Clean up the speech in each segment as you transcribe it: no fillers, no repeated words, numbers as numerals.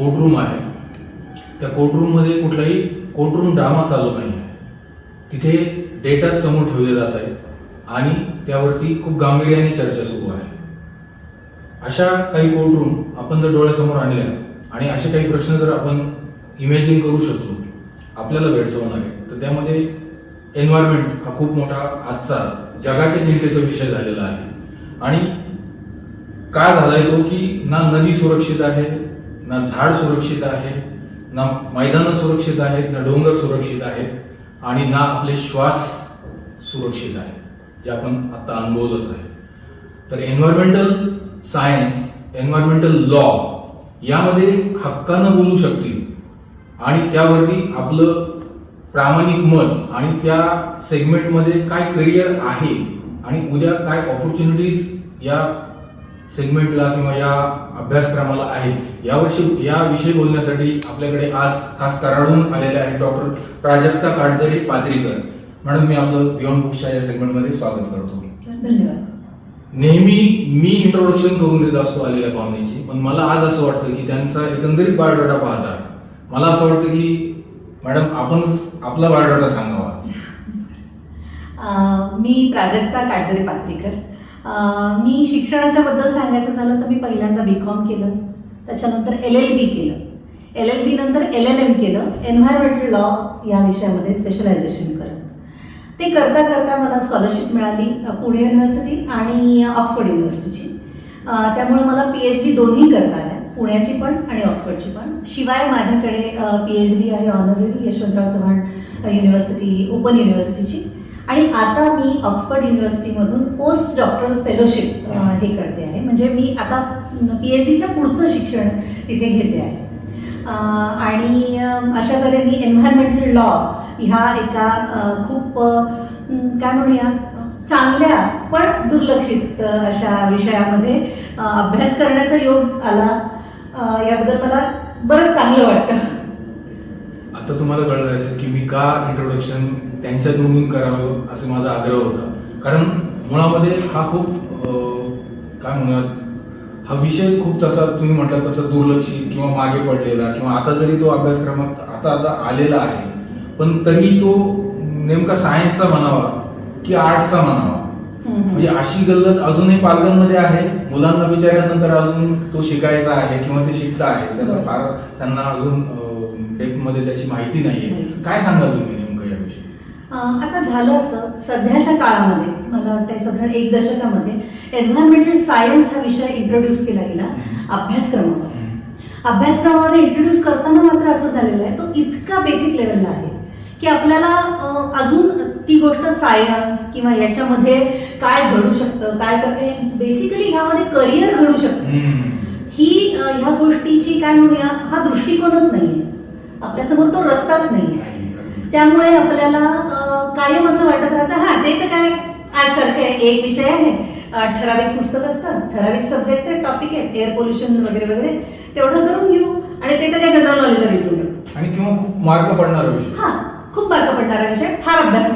Courtroom आहे, त्या कोर्टरूममध्ये कुठलाही कोर्टरूम ड्रामा चालू नाही आहे. तिथे डेटा समोर ठेवले जात आहेत आणि त्यावरती खूप गांभीर्याने चर्चा सुरू आहे. अशा काही कोर्टरूम आपण जर डोळ्यासमोर आणल्या आणि असे काही प्रश्न जर आपण इमॅजिन करू शकलो, आपल्याला भेडसावणार आहे, तर त्यामध्ये एन्व्हायरमेंट हा खूप मोठा आजचा जगाच्या चिंतेचा विषय झालेला आहे. आणि का झालाय तो की ना नदी सुरक्षित आहे, ना झाड सुरक्षित आहे, ना मैदानं सुरक्षित आहेत, ना डोंगर सुरक्षित आहेत आणि ना आपले श्वास सुरक्षित आहे, जे आपण आता अनुभवलंच आहे. तर एन्व्हायरमेंटल सायन्स, एन्व्हायरमेंटल लॉ यामध्ये हक्कानं बोलू शकतील आणि त्यावरती आपलं प्रामाणिक मत आणि त्या सेगमेंटमध्ये काय करिअर आहे आणि उद्या काय ऑपॉर्च्युनिटीज या सेगमेंटला किंवा या अभ्यासक्रमाला आहेत याविषयी बोलण्यासाठी आपल्याकडे आज खास कराडून आलेले आहेत डॉक्टर प्राजक्ता काटदरे पात्रीकर. मॅडम, मी आपलं बियॉन्ड बुक्सच्या या सेगमेंटमध्ये स्वागत करतो. धन्यवाद. नेहमी मी इंट्रोडक्शन करून देत असतो आलेल्या पाहुण्याची, पण मला आज असं वाटतं की त्यांचा एकंदरीत बायोडाटा पाहता मला असं वाटतं की मॅडम आपणच आपला बायोडाटा सांगावा. मी प्राजक्ता काटदरे पात्रीकर. मी शिक्षणाच्या बद्दल सांगायचं झालं तर मी पहिल्यांदा BCom केलं, त्याच्यानंतर LLB केलं, LLB नंतर LLM केलं, एन्व्हायरमेंटल लॉ या विषयामध्ये स्पेशलायझेशन करत. ते करता करता मला स्कॉलरशिप मिळाली पुणे युनिव्हर्सिटी आणि ऑक्सफर्ड युनिव्हर्सिटीची. त्यामुळे मला PhD दोन्ही करता आल्या, पुण्याची पण आणि ऑक्सफर्डची पण. शिवाय माझ्याकडे PhD आहे honorary Yashwantrao Chavan university, open युनिव्हर्सिटीची. आणि आता मी ऑक्सफर्ड युनिव्हर्सिटीमधून पोस्ट डॉक्टरल फेलोशिप हे करते आहे. म्हणजे मी आता PhDच्या पुढचं शिक्षण तिथे घेते आहे. आणि अशा तऱ्हेने एन्व्हायरमेंटल लॉ ह्या एका खूप काय म्हणूया चांगल्या पण दुर्लक्षित अशा विषयामध्ये अभ्यास करण्याचा योग आला. याबद्दल मला बरंच चांगलं वाटतं. आता तुम्हाला कळलं असेल की मी का इंट्रोडक्शन त्यांच्या तोंडून करावं असं माझा आग्रह होता. कारण मुळामध्ये हा खूप काय म्हणूयात हा विषयच खूप तसा तुम्ही म्हटलं तसं दुर्लक्षित किंवा मागे पडलेला, किंवा आता जरी तो अभ्यासक्रमात आता आलेला आहे पण तरी तो नेमका सायन्सचा म्हणावा की आर्ट्सचा म्हणावा, म्हणजे अशी गल्लत अजूनही पालकांमध्ये आहे. मुलांना विचारल्यानंतर अजून तो शिकायचा आहे किंवा ते शिकता आहे, त्याचा फार त्यांना अजून डेप्थमध्ये त्याची माहिती नाहीये. काय सांगाल तुम्ही नेमकं याविषयी? आता झालं असं, सध्याच्या काळामध्ये मला वाटतं साधारण 1 दशकामध्ये एन्व्हायरमेंटल सायन्स हा विषय इंट्रोड्यूस केला गेला अभ्यासक्रमामध्ये. अभ्यासक्रमामध्ये इंट्रोड्यूस करताना मात्र असं झालेलं आहे, तो इतका बेसिक लेवलला आहे की आपल्याला अजून ती गोष्ट सायन्स किंवा याच्यामध्ये काय घडू शकतं, काय बेसिकली ह्यामध्ये करिअर घडू शकतं ही ह्या गोष्टीची काय म्हणूया हा दृष्टिकोनच नाहीये, आपल्यासमोर तो रस्ताच नाहीये. त्यामुळे आपल्याला कायम असं वाटत राहतं हा ते तर काय आर्ट सारखं आहे, एक विषय आहे, ठराविक पुस्तक असतं, ठराविक सब्जेक्ट आहे, टॉपिक आहे, एअर पोल्युशन वगैरे वगैरे, तेवढं करून घेऊ आणि ते तर काय जनरल नॉलेजला घेऊन घेऊ आणि किंवा खूप मार्क पडणारा विषय, हा खूप मार्क पडणारा विषय, फार अभ्यास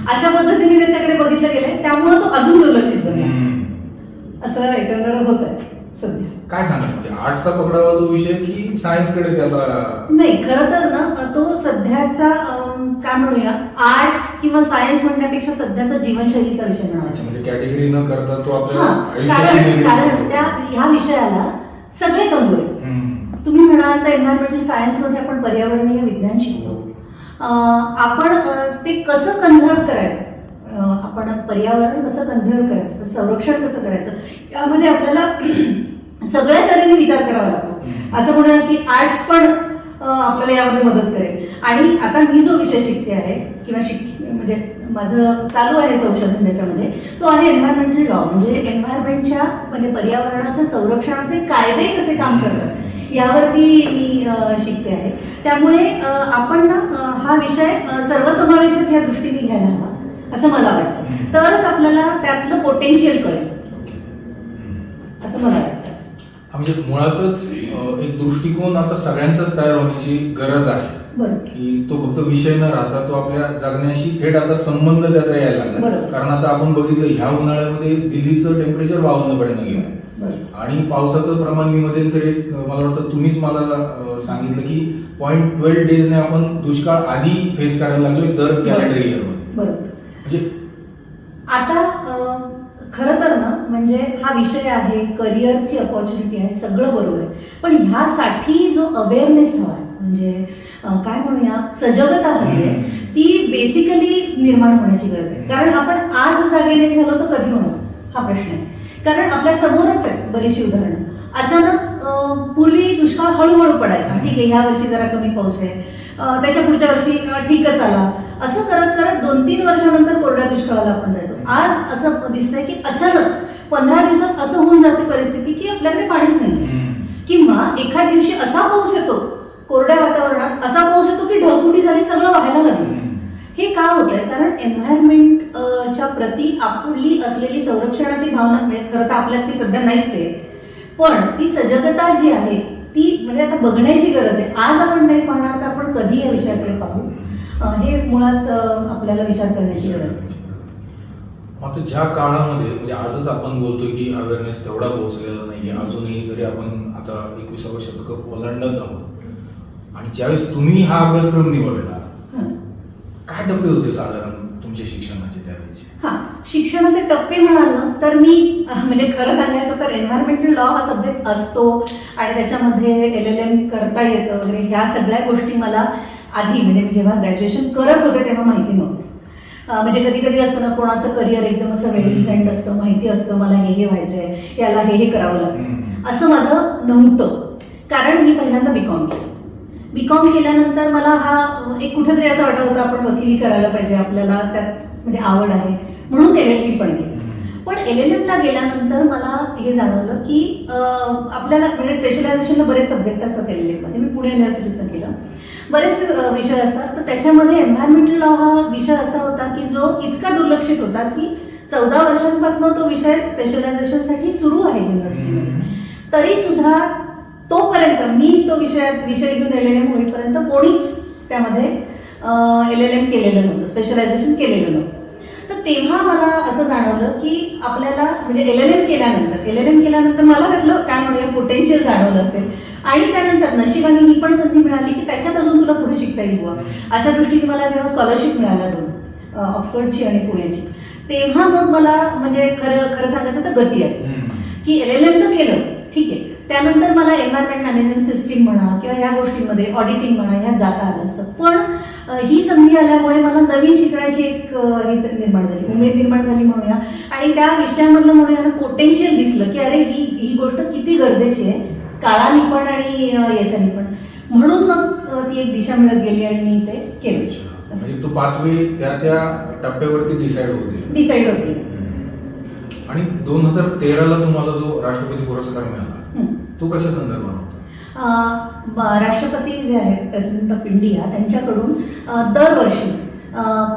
अशा पद्धतीने त्याच्याकडे बघितलं गेलंय. त्यामुळे तो अजून दुर्लक्षित बनला असं एकंदर होत आहे सध्या. काय सांगा म्हणजे आर्ट्सचा पकडावा तो विषय की सायन्सकडे त्याला? नाही, खरं तर ना तो सध्याचा काय म्हणूया आर्ट्स किंवा सायन्स म्हणण्यापेक्षा सध्याचा जीवनशैलीचा विषय म्हणायचा. म्हणजे कॅटेगरी न करता तो आपल्या कारण त्या ह्या विषयाला सगळे कंगोरे. तुम्ही म्हणाल तर एन्व्हायरमेंटल सायन्स मध्ये आपण पर्यावरणीय विज्ञान शिकतो. आपण ते कसं कन्झर्व करायचं, आपण पर्यावरण कसं कन्झर्व करायचं, संरक्षण कसं करायचं, यामध्ये आपल्याला सगळ्या तऱ्हेने विचार करावा लागतो. असं म्हणूया की आर्ट्स पण आपल्याला यामध्ये मदत करेल. आणि आता मी जो विषय शिकते आहे किंवा म्हणजे माझं चालू आहे संशोधन त्याच्यामध्ये, तो आहे एन्व्हायरमेंटल लॉ. म्हणजे एन्व्हायरमेंटच्या म्हणजे पर्यावरणाच्या संरक्षणाचे कायदे कसे काम करतात यावरती मी शिकते आहे. त्यामुळे आपण ना हा विषय सर्वसमावेशक या दृष्टीने घ्यायला हवा असं मला वाटतं, तरच आपल्याला त्यातलं पोटेन्शियल कळेल असं मला वाटतं. हा म्हणजे मुळातच एक दृष्टिकोन आता सगळ्यांचाच तयार होण्याची गरज आहे बरोबर. की तो फक्त विषय न राहता तो आपल्या जगण्याशी थेट आता संबंध त्याचा यायला लागला. बरोबर. कारण आता आपण बघितलं ह्या उन्हाळ्यामध्ये दिल्लीचं टेम्परेचर 52 पर्यंत गेलं बरोबर. आणि पावसाचं प्रमाण मी मध्यंतरी मला वाटतं तुम्हीच मला सांगितलं की 0.12 डेजने आपण दुष्काळ आधी फेस करायला लागलोय दर कॅलेंडर इयरमध्ये. बरोबर. म्हणजे आता खरं तर ना म्हणजे हा विषय आहे, करिअरची अपॉर्च्युनिटी आहे, सगळं बरोबर आहे, पण ह्यासाठी जो अवेअरनेस हवा आहे म्हणजे काय म्हणूया सजगता हवी आहे ती बेसिकली निर्माण होण्याची गरज आहे. कारण आपण आज जागे नाही झालो तर कधी होणार हा प्रश्न आहे. कारण आपल्या समोरच आहे बरीचशी उदाहरणं. अचानक पूर्वी दुष्काळ हळूहळू पडायचा, ठीक आहे ह्या वर्षी जरा कमी पाऊस आहे, त्याच्या पुढच्या वर्षी ठीकच आला, असं करत करत 2-3 वर्षानंतर कोरड्या दुष्काळाला आपण जायचो. आज असं दिसतंय की अचानक 15 दिवसात असं होऊन जाते परिस्थिती की आपल्याकडे पाणीच नाही, किंवा एखाद दिवशी असा पाऊस येतो कोरड्या वातावरणात, असा पाऊस येतो की ढगफुटी झाली, सगळं व्हायला लागलं. हे का होतंय? कारण एन्व्हायरमेंटच्या प्रती आपली असलेली संरक्षणाची भावना खरं तर आपल्यात ती सध्या नाहीच आहे, पण ती सजगता जी आहे ती म्हणजे आता बघण्याची गरज आहे. आज आपण नाही पाहणार तर आपण कधी या विषयाकडे पाहू, हे मुळात आपल्याला विचार करण्याची गरज आहे. आता ज्या काळामध्ये म्हणजे आजच आपण बोलतोय की अवेअरनेस तेवढा पोहोचलेला नाहीये अजूनही, जरी आपण आता 21व्या शतक ओलांडत आहोत, आणि ज्यावेळेस तुम्ही हा अभ्यासक्रम निवडला काय टप्पे होते साधारण तुमच्या शिक्षणाचे त्यावेळेचे? हा, शिक्षणाचे टप्पे म्हणाल ना तर मी म्हणजे खरं सांगायचं तर एन्व्हायरमेंटल लॉ हा सब्जेक्ट असतो आणि त्याच्यामध्ये LLM करता येतं वगैरे, ह्या सगळ्या गोष्टी मला आधी म्हणजे मी जेव्हा ग्रॅज्युएशन करत होते तेव्हा माहिती नव्हतं. म्हणजे कधी कधी असतं ना कोणाचं करिअर एकदम असं वेल डिझाईन्ड असतं, माहिती असतं मला हे व्हायचंय, याला हे करावं लागतं, असं माझं नव्हतं. कारण मी पहिल्यांदा बीकॉम केलं. बीकॉम केल्यानंतर मला हा एक कुठेतरी असं वाटत होतं आपण वकिली करायला पाहिजे, आपल्याला त्यात म्हणजे आवड आहे, म्हणून LLB पण केलं. पण LLMला गेल्यानंतर मला हे जाणवलं की आपल्याला म्हणजे स्पेशलायझेशनला बरेच सब्जेक्ट असतात LLMमध्ये. मी पुणे युनिव्हर्सिटीतून केलं, बरेच विषय असतात, तर त्याच्यामध्ये एन्व्हायरमेंटल लॉ हा विषय असा होता की जो इतका दुर्लक्षित होता की 14 वर्षांपासून तो विषय स्पेशलायझेशनसाठी सुरू आहे युनिव्हर्सिटीमध्ये, तरी सुद्धा तोपर्यंत मी तो विषय घेऊन LLM होईपर्यंत कोणीच त्यामध्ये LLM केलेलं नव्हतं, स्पेशलायझेशन केलेलं नव्हतं. तर तेव्हा मला असं जाणवलं की आपल्याला म्हणजे LLM केल्यानंतर मला त्यातलं काय म्हणूया पोटेन्शियल जाणवलं असेल, आणि त्यानंतर नशिबाने ही पण संधी मिळाली की त्याच्यात अजून तुला पुढे शिकता येईल बुवा, अशा दृष्टीने मला जेव्हा स्कॉलरशिप मिळाल्या 2 ऑक्सफर्डची आणि पुण्याची, तेव्हा मग मला म्हणजे खरं सांगायचं तर गती आली की LLM तर केलं ठीक आहे, त्यानंतर मला एन्व्हायरमेंट मॅनेजमेंट सिस्टीम म्हणा किंवा या गोष्टींमध्ये ऑडिटिंग म्हणा ह्यात जाता आलं असतं. पण ही संधी आल्यामुळे मला नवीन शिकण्याची एक हे निर्माण झाली, उमेद निर्माण झाली म्हणूया, आणि त्या विषयामधलं म्हणूया पोटेन्शियल दिसलं की अरे ही गोष्ट किती गरजेची आहे काळाने पण आणि याच्याने पण, म्हणून मग ती एक दिशा मिळत गेली आणि मी ते केलं. म्हणजे तो पाथवे त्या टप्प्यावरती डिसाईड होते. आणि 2013ला तुम्हाला जो राष्ट्रपती पुरस्कार मिळाला तो कशा संदर्भात होता? राष्ट्रपती जे आहेत प्रेसिडेंट ऑफ इंडिया त्यांच्याकडून दरवर्षी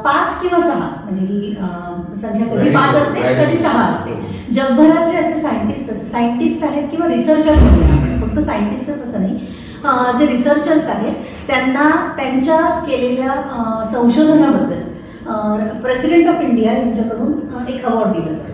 5 किंवा 6 म्हणजे ही संख्या कधी 5 असते कधी 6 असते, जगभरातले असे सायंटिस्ट आहेत किंवा रिसर्चर म्हणूया, फक्त सायंटिस्टच असं नाही, जे रिसर्चर्स आहेत त्यांना त्यांच्या केलेल्या संशोधनाबद्दल प्रेसिडेंट ऑफ इंडिया यांच्याकडून एक अवॉर्ड दिला जातो.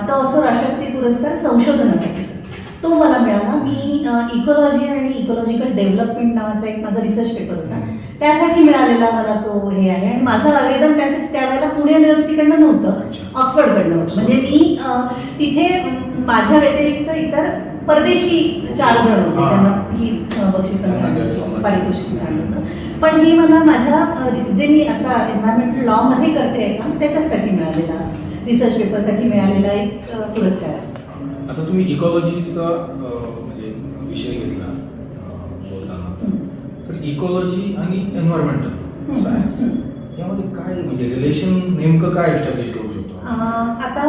तो असो राष्ट्रपती पुरस्कार संशोधनासाठीचा, तो मला मिळाला. मी इकॉलॉजी आणि इकॉलॉजिकल डेव्हलपमेंट नावाचा एक माझा रिसर्च पेपर होता, त्यासाठी मिळालेला मला तो हे आहे. आणि माझं आवेदन त्यासाठी त्यावेळेला पुणे युनिव्हर्सिटीकडनं नव्हतं, ऑक्सफर्डकडनं होतं. म्हणजे मी तिथे माझ्या व्यतिरिक्त इतर परदेशी 4 जण होते ज्यांना ही बक्षीस पारितोषिक मिळालं होतं, पण हे मला माझ्या जे मी आता एन्व्हायरमेंटल लॉ मध्ये करते काम त्याच्यासाठी मिळालेला रिसर्च पेपरसाठी मिळालेला एक पुरस्कार आहे. आता तुम्ही इकॉलॉजीचा म्हणजे विषय घेतला बोलताना, तर इकॉलॉजी आणि एन्व्हायरमेंटल सायन्स यामध्ये काय म्हणजे रिलेशन नेमकं काय एस्टॅब्लिश करू शकतो? आता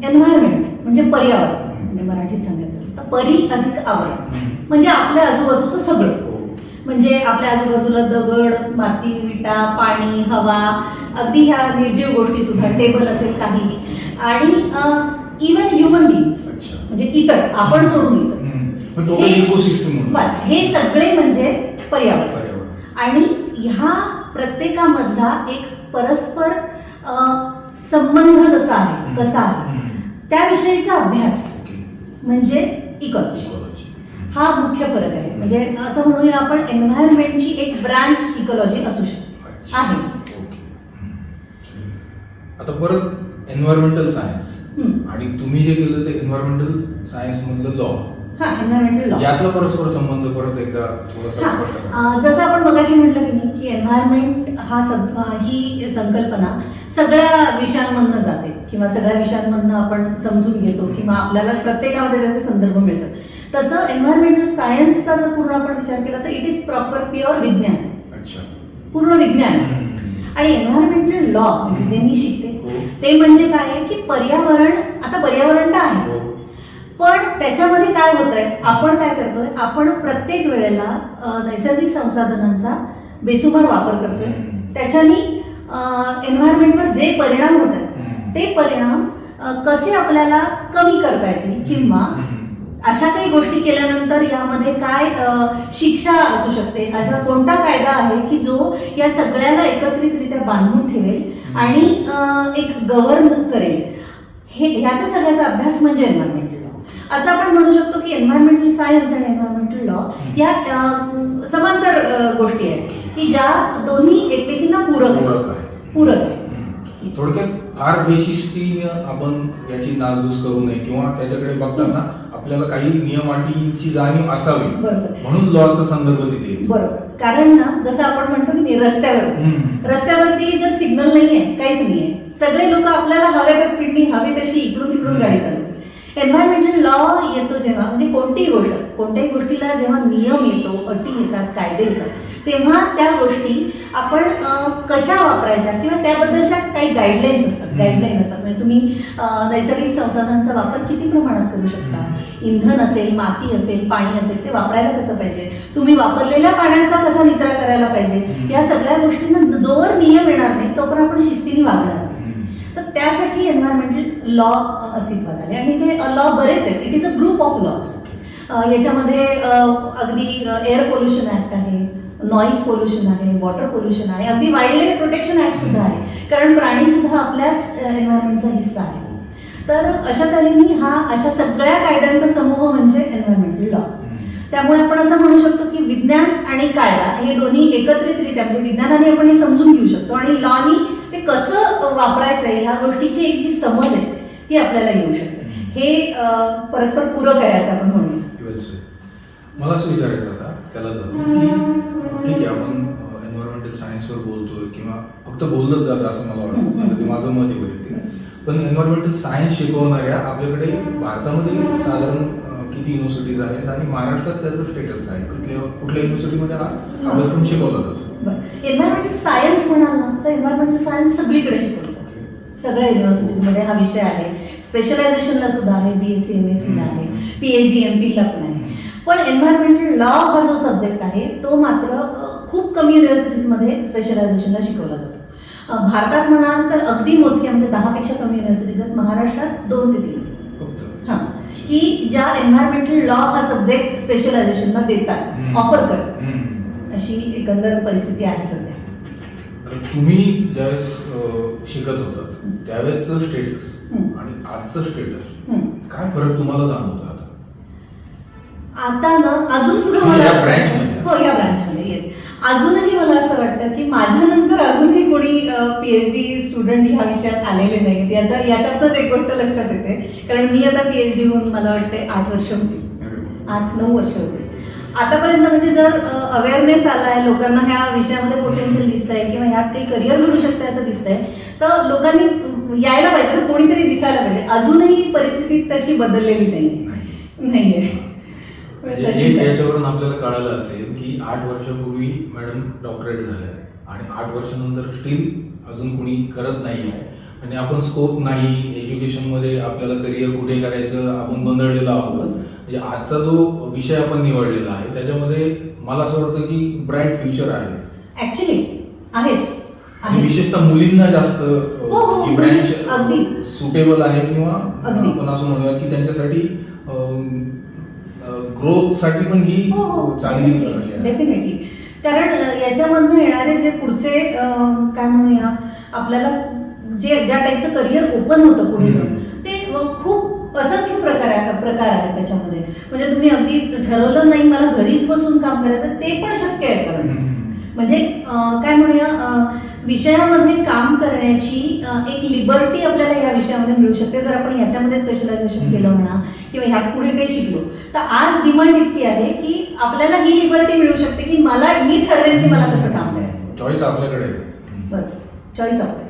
एन्व्हायरमेंट म्हणजे पर्यावरण, म्हणजे मराठीत सांगायचं तर परी अधिक आवरण म्हणजे आपल्या आजूबाजूचं सगळं, म्हणजे आपल्या आजूबाजूला दगड, माती, विटा, पाणी, हवा, अगदी ह्या निर्जीव गोष्टी सुद्धा, टेबल असेल काही, आणि इवन ह्युमन बीइंग्स म्हणजे इतर आपण सोडून इतर टोटल इकोसिस्टम म्हणून. बस हे सगळे म्हणजे पर्यावरण. आणि ह्या प्रत्येकामधला एक परस्पर संबंध जसा आहे कसा आहे त्याविषयीचा अभ्यास म्हणजे इकॉलॉजी. हा मुख्य फरक आहे. म्हणजे असं म्हणूया आपण एन्व्हायरमेंटची एक ब्रांच इकॉलॉजी असू शकते आहे. आता परत एन्व्हायरमेंटल सायन्स आणि तुम्ही जे केलं ते एन्व्हायरमेंटल सायन्स मधलं लॉ. हा, एन्व्हायरमेंटल लॉ. यातला परस्पर संबंध परत एकदा थोडासा स्पष्ट करा. जसं आपण मगाशी म्हटलं की नाही की एन्व्हायरमेंट ही संकल्पना सगळ्या विषयांमधनं जाते किंवा सगळ्या विषयांमधनं आपण समजून घेतो किंवा आपल्याला प्रत्येकामध्ये त्याचे संदर्भ मिळतात. तसं एन्व्हायरमेंटल सायन्सचा जर पूर्ण आपण विचार केला तर इट इज प्रॉपर प्युअर विज्ञान. अच्छा. पूर्ण विज्ञान. आणि एन्व्हायरमेंटल लॉ म्हणजे जे मी शिकते ते म्हणजे काय आहे की पर्यावरण, आता पर्यावरण काय आहे पण त्याच्यामध्ये काय होत आहे, आपण काय करतोय, आपण प्रत्येक वेळेला नैसर्गिक संसाधनांचा बेसुमार वापर करतोय. त्याच्यानी एन्व्हायरमेंटवर जे परिणाम होत आहेत ते परिणाम कसे आपल्याला कमी करता येतील किंवा अशा काही गोष्टी केल्यानंतर यामध्ये काय शिक्षा असू शकते, असा कोणता कायदा आहे की जो या सगळ्याला एकत्रितरित्या बांधून ठेवेल आणि एक गव्हर्न करेल. हे ह्याचा सगळ्याचा अभ्यास म्हणजे एन्व्हायरमेंटल लॉ. असं आपण म्हणू शकतो की एन्व्हायरमेंटल सायन्स आणि एन्व्हायरमेंटल लॉ या समांतर गोष्टी आहेत की ज्या दोन्ही एकमेकींना पूरक आहे. थोडक्यात फार बेशिस्तीनं आपण याची नासधूस करू नये किंवा त्याच्याकडे बघताना आपल्याला काही नियम अटींची जाणीव असावी. बरोबर. म्हणून लॉचा संदर्भ तिथे येतो. बरोबर. कारण ना जसं आपण म्हणतो की रस्त्यावरती जर सिग्नल नाहीये, काहीच नाहीये, सगळे लोक आपल्याला हव्या त्या स्पीडनी हवी तशी इकडून तिकडून गाडी चालवते. एन्व्हायरमेंटल लॉ येतो जेव्हा म्हणजे कोणत्याही गोष्टीला जेव्हा नियम येतो, अटी येतात, कायदे येतात तेव्हा त्या गोष्टी आपण कशा वापरायच्या किंवा त्याबद्दलच्या काही गाईडलाईन असतात. म्हणजे तुम्ही नैसर्गिक संसाधनांचा वापर किती प्रमाणात करू शकता, इंधन असेल, माती असेल, पाणी असेल, ते वापरायला कसं पाहिजे, तुम्ही वापरलेल्या पाण्याचा कसा निचरा करायला पाहिजे, या सगळ्या गोष्टींना जोवर नियम येणार नाही तोपर्यंत आपण शिस्तीने वागणार नाही. तर त्यासाठी एन्व्हायरमेंटल लॉ अस्तित्वात आले आणि ते लॉ बरेच आहेत. It is a group of laws. याच्यामध्ये अगदी एअर पोल्युशन ऍक्ट आहे, नॉईज पोल्युशन आहे, वॉटर पोल्युशन आहे, अगदी वाईल्ड लाईफ प्रोटेक्शन ऍक्ट सुद्धा आहे, कारण प्राणी सुद्धा आपल्याच एन्व्हायरमेंटचा हिस्सा आहे. तर अशा तऱ्हेने हा अशा सगळ्या कायद्यांचा समूह म्हणजे एन्व्हायरमेंटल लॉ. त्यामुळे आपण असं म्हणू शकतो की विज्ञान आणि कायदा हे दोन्ही एकत्रितरित्या म्हणजे विज्ञानाने आपण हे समजून घेऊ शकतो आणि लॉनी ते कसं वापरायचंय ह्या गोष्टीची एक जी समज आहे ती आपल्याला येऊ शकते. हे परस्पर पूरक आहे असं आपण म्हणूया. मला असं विचारायचं आता त्याला धरून की ठीक आहे आपण एन्व्हायरमेंटल सायन्सवर बोलतोय किंवा फक्त बोललंच जातं असं मला वाटतं, आता ते माझं मत वैयक्तिक. पण एन्व्हायरमेंटल सायन्स शिकवणाऱ्या आपल्याकडे भारतामध्ये साधारण किती युनिव्हर्सिटीज आहेत आणि महाराष्ट्रात त्याचं स्टेटस काय, कुठल्या युनिव्हर्सिटीमध्ये हा अभ्यासक्रम शिकवला जातो? एन्व्हायरमेंटल सायन्स म्हणाल ना तर एन्व्हायरमेंटल सायन्स सगळीकडे शिकवलं जातं. सगळ्या युनिव्हर्सिटीजमध्ये हा विषय आहे. स्पेशलायझेशनला सुद्धा आहे, BSc MSc ला आहे, PhD MPhil ला पण आहे. पण एन्व्हायरमेंटल लॉ हा जो सब्जेक्ट आहे तो मात्र खूप कमी युनिव्हर्सिटीजमध्ये स्पेशलायझेशनला शिकवला जातो. भारतात म्हणाल तर अगदी मोजके म्हणजे 10 पेक्षा कमी युनिव्हर्सिटीज आहेत. महाराष्ट्रात 2 ते 3 हां की ज्या एन्व्हायरमेंटल लॉ हा सब्जेक्ट स्पेशलायझेशनला देतात, ऑफर करतात, अशी एकंदर परिस्थिती आहे सध्या. तुम्ही ज्यावेळेस शिकत होतात त्यावेळेसचं स्टेटस आणि आजचं स्टेटस काय फरक तुम्हाला जाणवतो? आता ना अजून सुद्धा मला या ब्रांचमध्ये येस अजूनही मला असं वाटतं की माझ्यानंतर अजूनही कोणी PhD स्टुडंट ह्या विषयात आलेले नाहीत. याच्यातच एक गोष्ट लक्षात येते, कारण मी आता PhD होऊन मला वाटते 8 वर्ष होती, 8-9 वर्ष होते. आतापर्यंत म्हणजे जर अवेअरनेस आलाय, लोकांना ह्या विषयामध्ये पोटेन्शियल दिसतंय किंवा ह्यात काही करिअर घडू शकते असं दिसतंय, तर लोकांनी यायला पाहिजे ना, कोणीतरी दिसायला पाहिजे. अजूनही परिस्थिती तशी बदललेली नाहीये. याच्यावरून आपल्याला कळालं असेल की 8 वर्षापूर्वी मॅडम डॉक्टरेट झाल्या आणि 8 वर्षानंतर स्टील अजून कोणी करत नाही आहे आणि आपण स्कोप नाही एज्युकेशनमध्ये, आपल्याला करिअर कुठे करायचं आपण गोंधळलेलो आहोत. म्हणजे आजचा जो विषय आपण निवडलेला आहे त्याच्यामध्ये मला असं वाटतं की ब्राईट फ्युचर आहे. ऍक्च्युली आहेच. आणि विशेषतः मुलींना जास्त ही ब्रँच सुटेबल आहे किंवा आपण असं म्हणूया की त्यांच्यासाठी ग्रोथसाठी पण ही चांगली आहे. डेफिनेटली. कारण याच्यामधनं येणारे जे पुढचे काय म्हणूया आपल्याला ज्या टाईपचं करिअर ओपन होतं पुढे जाऊन ते खूप असंख्य प्रकार आहेत त्याच्यामध्ये. म्हणजे तुम्ही अगदी ठरवलं नाही मला घरीच बसून काम करायचं ते पण शक्य आहे करणं. म्हणजे काय म्हणूया विषयामध्ये काम करण्याची एक लिबर्टी आपल्याला या विषयामध्ये मिळू शकते जर आपण याच्यामध्ये स्पेशलायझेशन केलं म्हणा किंवा ह्यात पुढे काही शिकलो तर आज डिमांड इतकी आहे की आपल्याला ही लिबर्टी मिळू शकते की मी ठरवेन की मला कसं काम करायचं. चॉईस आपल्याकडे आहे. बरं, चॉईस आपल्याकडे.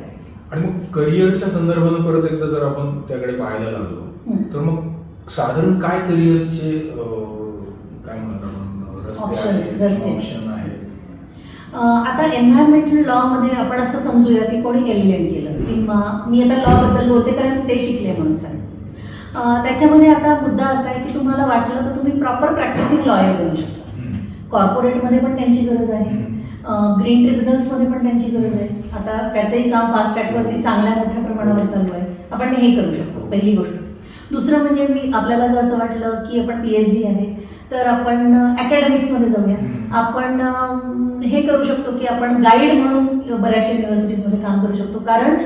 आणि मग करिअरच्या संदर्भानं परत एकदा जर आपण त्याकडे पाहायला लागलो तर मग साधारण काय करिअरचे काय म्हणतात आपण रस्ते ऑप्शन आहेत. आता एन्व्हायरमेंटल लॉ मध्ये आपण असं समजूया की कोणी LLM केलं किंवा मी आता लॉ बद्दल बोलते कारण ते शिकले म्हणून सांग. त्याच्यामध्ये आता मुद्दा असा आहे की तुम्हाला वाटलं तर तुम्ही प्रॉपर प्रॅक्टिसिंग लॉयर बनू शकता. कॉर्पोरेटमध्ये पण त्यांची गरज आहे, ग्रीन ट्रिब्युनल्समध्ये पण त्यांची गरज आहे. आता त्याचंही काम फास्ट ट्रॅकवरती चांगल्या मोठ्या प्रमाणावर चालू आहे. आपण हे करू शकतो पहिली गोष्ट. दुसरं म्हणजे आपल्याला जर असं वाटलं की आपण PhD आहे तर आपण अकॅडमिक्समध्ये जाऊया. आपण हे करू शकतो की आपण गाईड म्हणून बऱ्याचशा युनिव्हर्सिटीजमध्ये काम करू शकतो. कारण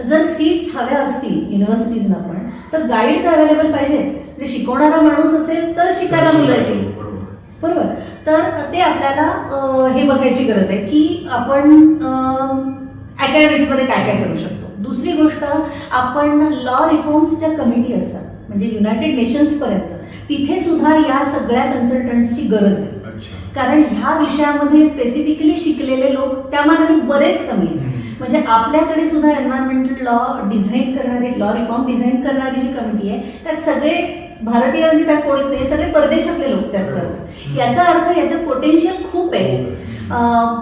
जर सीट्स हव्या असतील युनिव्हर्सिटीजना पण तर गाईड तर अवेलेबल पाहिजे. म्हणजे शिकवणारा माणूस असेल तर शिकायला मुलं येतील. बरोबर. तर ते आपल्याला हे बघायची गरज आहे की आपण अकॅडमिक्समध्ये काय काय करू शकतो. दुसरी गोष्ट आपण लॉ रिफॉर्म्सच्या कमिटी असतात म्हणजे युनायटेड नेशन्सपर्यंत तिथे सुद्धा या सगळ्या कन्सल्टंट्सची गरज आहे. कारण ह्या विषयामध्ये स्पेसिफिकली शिकलेले लोक त्या मानाने बरेच कमी आहेत. म्हणजे आपल्याकडे सुद्धा एन्व्हायरमेंटल लॉ डिझाईन करणारे लॉ रिफॉर्म डिझाईन करणारी जी कमिटी आहे त्यात सगळे भारतीय म्हणजे त्यात कोणीच नाही, सगळे परदेशातले लोक त्यात करतात. याचा अर्थ याच्यात पोटेन्शियल खूप आहे.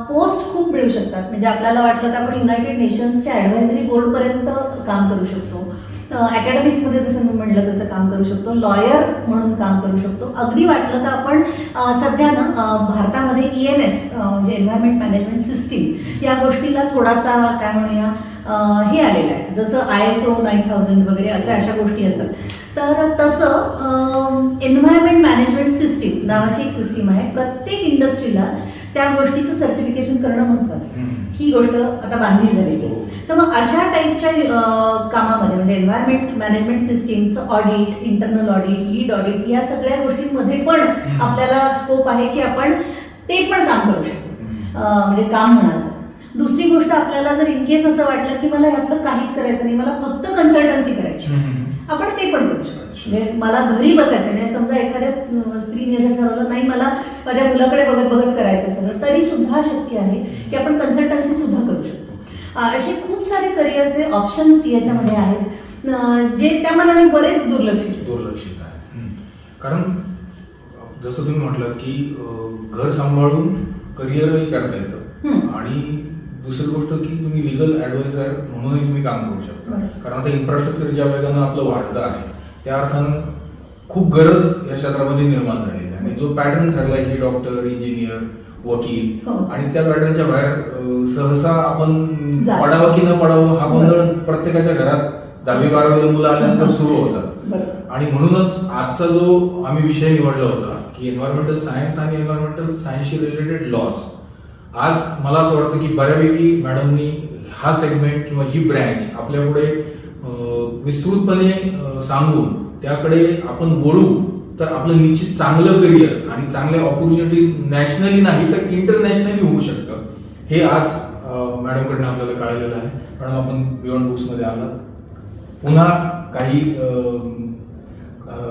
पोस्ट खूप मिळू शकतात. म्हणजे आपल्याला वाटलं तर आपण युनायटेड नेशन्सच्या ॲडव्हायझरी बोर्डपर्यंत काम करू शकतो. अकॅडमिक्समध्ये जसं मी म्हटलं तसं काम करू शकतो. लॉयर म्हणून काम करू शकतो. अगदी वाटलं तर आपण सध्या ना भारतामध्ये EMS म्हणजे एन्व्हायरमेंट मॅनेजमेंट सिस्टीम या गोष्टीला थोडासा काय म्हणूया हे आलेलं आहे. जसं ISO 9000 वगैरे अशा गोष्टी असतात. तर तसं एन्व्हायरमेंट मॅनेजमेंट सिस्टीम नावाची एक सिस्टीम आहे. प्रत्येक इंडस्ट्रीला त्या गोष्टीचं सर्टिफिकेशन करणं महत्त्वाचं. ही गोष्ट आता बांधली झालेली आहे. तर मग अशा टाईपच्या कामामध्ये म्हणजे एन्व्हायरमेंट मॅनेजमेंट सिस्टीमचं audit, internal audit, lead audit या सगळ्या गोष्टींमध्ये पण आपल्याला स्कोप आहे की आपण ते पण काम करू शकतो. म्हणजे काम म्हणाल. दुसरी गोष्ट आपल्याला जर इन केस असं वाटलं की मला यातलं काहीच करायचं नाही, मला फक्त कन्सल्टन्सी करायची, आपण ते पण करू शकतो. म्हणजे मला घरी बसायचं नाही. समजा एखाद्या स्त्रीने जर ठरवलं नाही मला माझ्या मुलाकडे बघत बघत करायचं सगळं तरी सुद्धा शक्य आहे की आपण कन्सल्टन्सी सुद्धा करू शकतो. असे खूप सारे करिअरचे ऑप्शन्स याच्यामध्ये आहेत जे त्या मनाने बरेच दुर्लक्षित आहे. कारण जसं तुम्ही म्हटलं की घर सांभाळून करिअरही करता येतं आणि दुसरी गोष्ट की तुम्ही लिगल ॲडवायझर म्हणूनही तुम्ही काम करू शकता. कारण आता इन्फ्रास्ट्रक्चर ज्या वेगानं आपलं वाढतं आहे त्या अर्थानं खूप गरज या क्षेत्रामध्ये निर्माण झालेली आहे. आणि जो पॅटर्न ठरलाय की डॉक्टर, इंजिनियर, वकील आणि त्या पॅटर्नच्या बाहेर सहसा आपण पडावं की न पडावं हा गोंधळ प्रत्येकाच्या घरात 10वी-12वी मुलं आल्यानंतर सुरू होतात. आणि म्हणूनच आजचा जो आम्ही विषय निवडला होता की एन्व्हायरमेंटल सायन्स आणि एन्व्हायरमेंटल सायन्सशी रिलेटेड लॉज, आज मला असं वाटतं की बऱ्यापैकी मॅडमनी हा सेगमेंट किंवा ही ब्रँच आपल्यापुढे विस्तृतपणे सांगून त्याकडे आपण वळू तर आपलं निश्चित चांगलं करिअर आणि चांगल्या ऑपॉर्च्युनिटीज नॅशनली नाही तर इंटरनॅशनली होऊ शकतं. हे आज मॅडमकडनं आपल्याला कळालेलं आहे. मॅडम आपण बियॉन्ड बुक्समध्ये आला. पुन्हा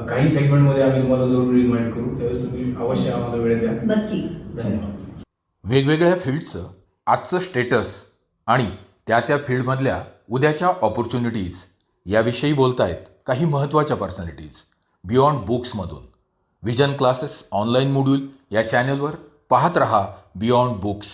काही सेगमेंटमध्ये आम्ही तुम्हाला जरूर इन्व्हाइट करू. त्यावेळेस तुम्ही अवश्य आम्हाला वेळ द्या. नक्की. धन्यवाद. वेगवेगळ्या फील्डचं आजचं स्टेटस आणि त्या फील्डमधल्या उद्याच्या ऑपॉर्च्युनिटीज याविषयी बोलतायत काही महत्त्वाच्या पर्सनॅलिटीज बियॉन्ड बुक्समधून. विजन क्लासेस ऑनलाईन मॉड्यूल या चॅनलवर पाहत रहा बियॉन्ड बुक्स.